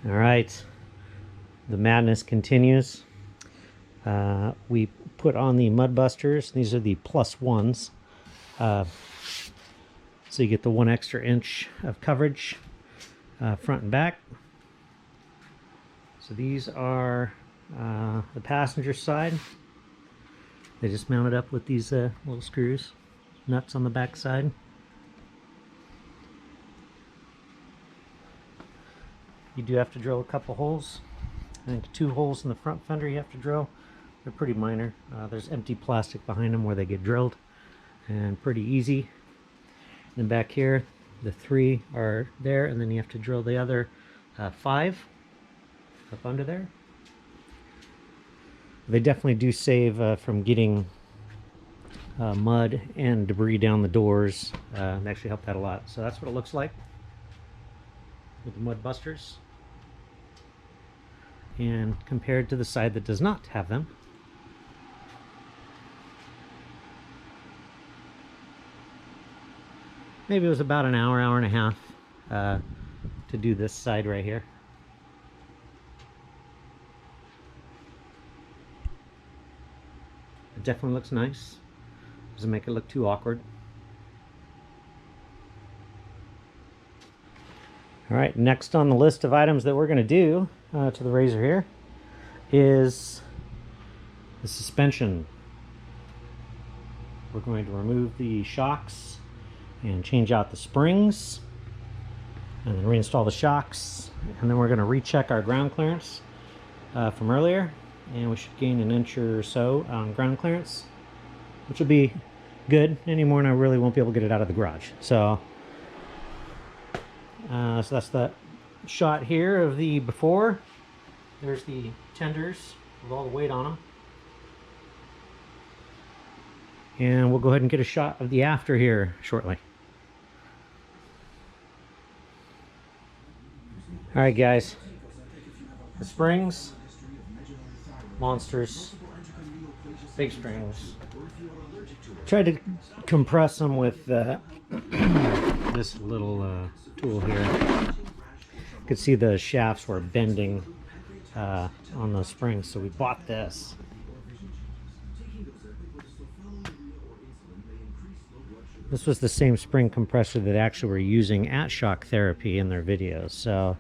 All right, the madness continues. We put on the Mudbusters. These are the +1s. So you get the 1 extra inch of coverage, front and back. So these are the passenger side. They just mounted up with these little screws, nuts on the back side. You do have to drill a couple holes. I think 2 holes in the front fender you have to drill. They're pretty minor. There's empty plastic behind them where they get drilled, and pretty easy. And then back here, the 3 are there, and then you have to drill the other 5 up under there. They definitely do save from getting mud and debris down the doors. They actually help that a lot. So that's what it looks like with the Mudbusters, and compared to the side that does not have them. Maybe it was about an hour, hour and a half to do this side right here. It definitely looks nice. Doesn't make it look too awkward. All right, next on the list of items that we're going to do to the Razor here is the suspension. We're going to remove the shocks and change out the springs, and then reinstall the shocks, and then we're going to recheck our ground clearance from earlier, and we should gain an inch or so on ground clearance, which will be good. Anymore, and I really won't be able to get it out of the garage. So that's the shot here of the before. There's the tenders with all the weight on them. And we'll go ahead and get a shot of the after here shortly. All right, guys. The springs, monsters, big springs. Tried to compress them with this little tool here. You could see the shafts were bending on the springs, so we bought this. This was the same spring compressor that actually were using at Shock Therapy in their videos. So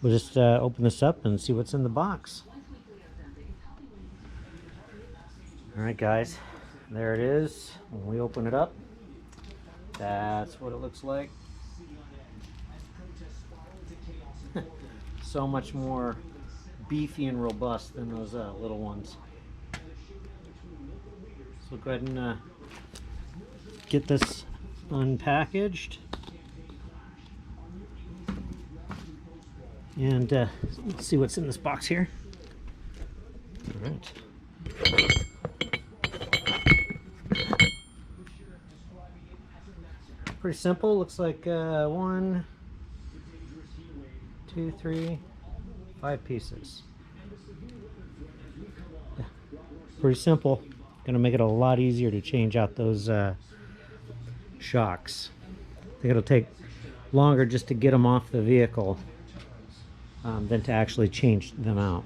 we'll just open this up and see what's in the box. All right, guys, there it is. When we open it up, that's what it looks like. So much more beefy and robust than those little ones. So go ahead and get this unpackaged, and let's see what's in this box here. All right. Pretty simple. Looks like 1, 2, 3, 5 pieces. Yeah. Pretty simple. Gonna make it a lot easier to change out those shocks. I think it'll take longer just to get them off the vehicle than to actually change them out.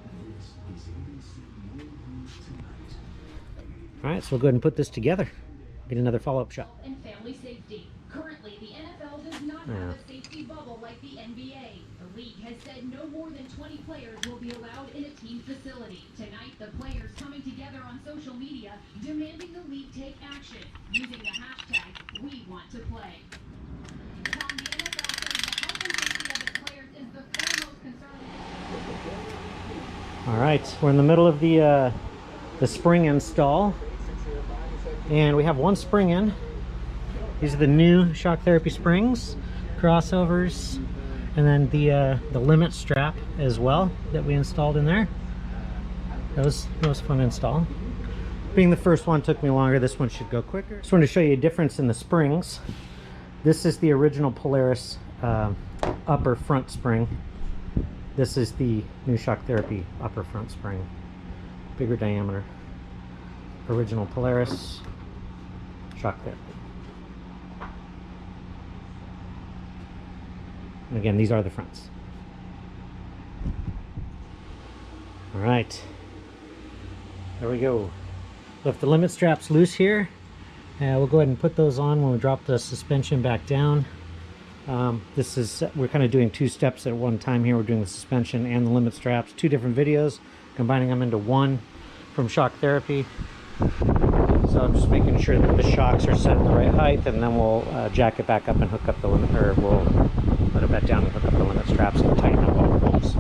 All right, so we'll go ahead and put this together. Get another follow-up shot. And family safety. Currently, the NFL does not have a safety bubble like the NBA. The league has said no more than 20 players will be allowed in a team facility. Tonight, the players coming together on social media demanding the league take action using the hashtag #WeWantToPlay. Tom, the NFL says the health and safety of its players is the foremost concern. All right, we're in the middle of the spring install, and we have one spring in. These are the new Shock Therapy springs, crossovers, and then the limit strap as well that we installed in there. That was fun to install. Being the first one took me longer. This one should go quicker. Just wanted to show you a difference in the springs. This is the original Polaris upper front spring. This is the new Shock Therapy upper front spring. Bigger diameter. Original Polaris, Shock Therapy. And again, these are the fronts. All right, there we go. Left the limit straps loose here. We'll go ahead and put those on when we drop the suspension back down. We're kind of doing two steps at one time here. We're doing the suspension and the limit straps, two different videos, combining them into one from Shock Therapy. So I'm just making sure that the shocks are set in the right height, and then we'll jack it back up and hook up the limit, or we'll let it back down and hook up the limit straps and tighten up all the bolts.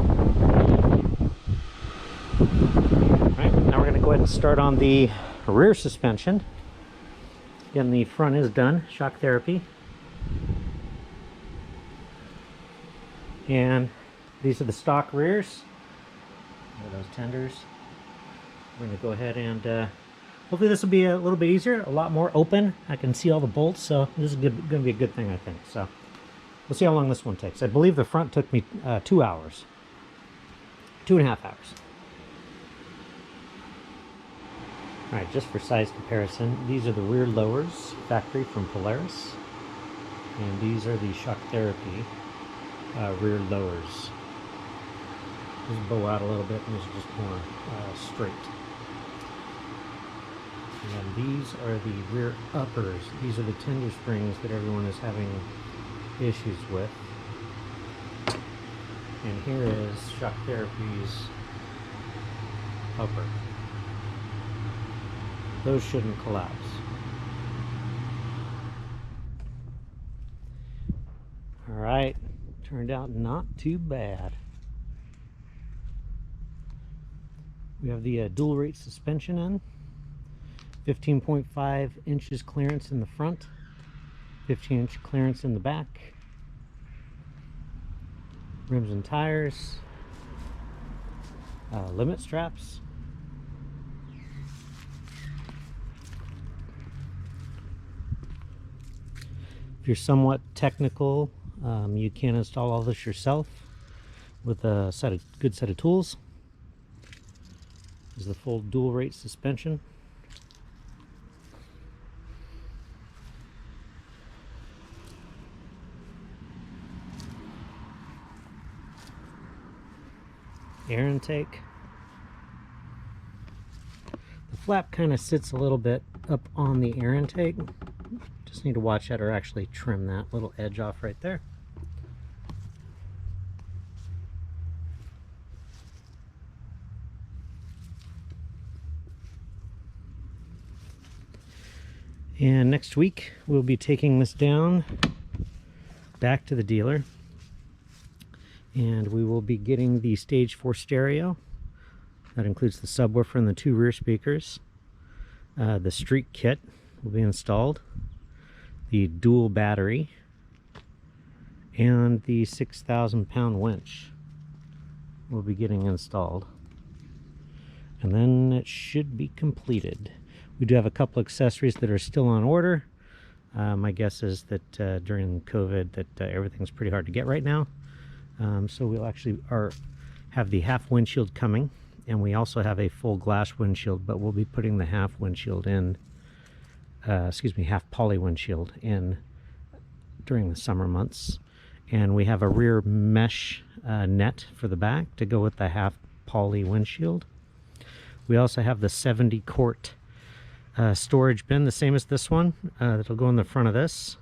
Alright, now we're going to go ahead and start on the rear suspension. Again, the front is done, Shock Therapy. And these are the stock rears. There are those tenders. We're going to go ahead and hopefully this will be a little bit easier, a lot more open. I can see all the bolts, so this is going to be a good thing, I think. So we'll see how long this one takes. I believe the front took me 2 hours. 2.5 hours. All right, just for size comparison, these are the rear lowers, factory from Polaris. And these are the Shock Therapy rear lowers. These bow out a little bit, and these are just more straight. And these are the rear uppers. These are the tender springs that everyone is having issues with. And here is Shock Therapy's upper. Those shouldn't collapse. All right, turned out not too bad. We have the dual rate suspension in. 15.5 inches clearance in the front, 15-inch clearance in the back. Rims and tires, limit straps. If you're somewhat technical, you can install all this yourself with a good set of tools. This is the full dual rate suspension. Air intake. The flap kind of sits a little bit up on the air intake. Just need to watch that, or actually trim that little edge off right there. And next week we'll be taking this down back to the dealer, and we will be getting the Stage 4 stereo. That includes the subwoofer and the 2 rear speakers. The street kit will be installed, the dual battery, and the 6,000-pound winch will be getting installed. And then it should be completed. We do have a couple accessories that are still on order. My guess is that during COVID that everything's pretty hard to get right now. So we'll actually have the half windshield coming, and we also have a full glass windshield, but we'll be putting the half windshield in, half poly windshield in during the summer months. And we have a rear mesh net for the back to go with the half poly windshield. We also have the 70 quart storage bin, the same as this one, that'll go in the front of this.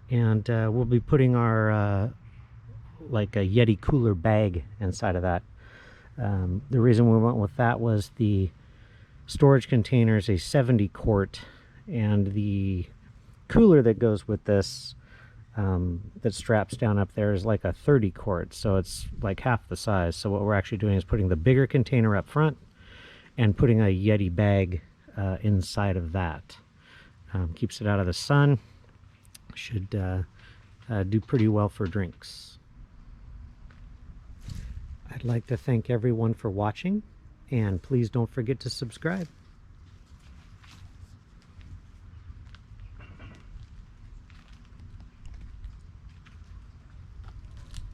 And we'll be putting our like a Yeti cooler bag inside of that. The reason we went with that was the storage container is a 70 quart, and the cooler that goes with this that straps down up there is like a 30 quart, so it's like half the size. So what we're actually doing is putting the bigger container up front and putting a Yeti bag inside of that. Keeps it out of the sun. Should do pretty well for drinks. I'd like to thank everyone for watching, and please don't forget to subscribe.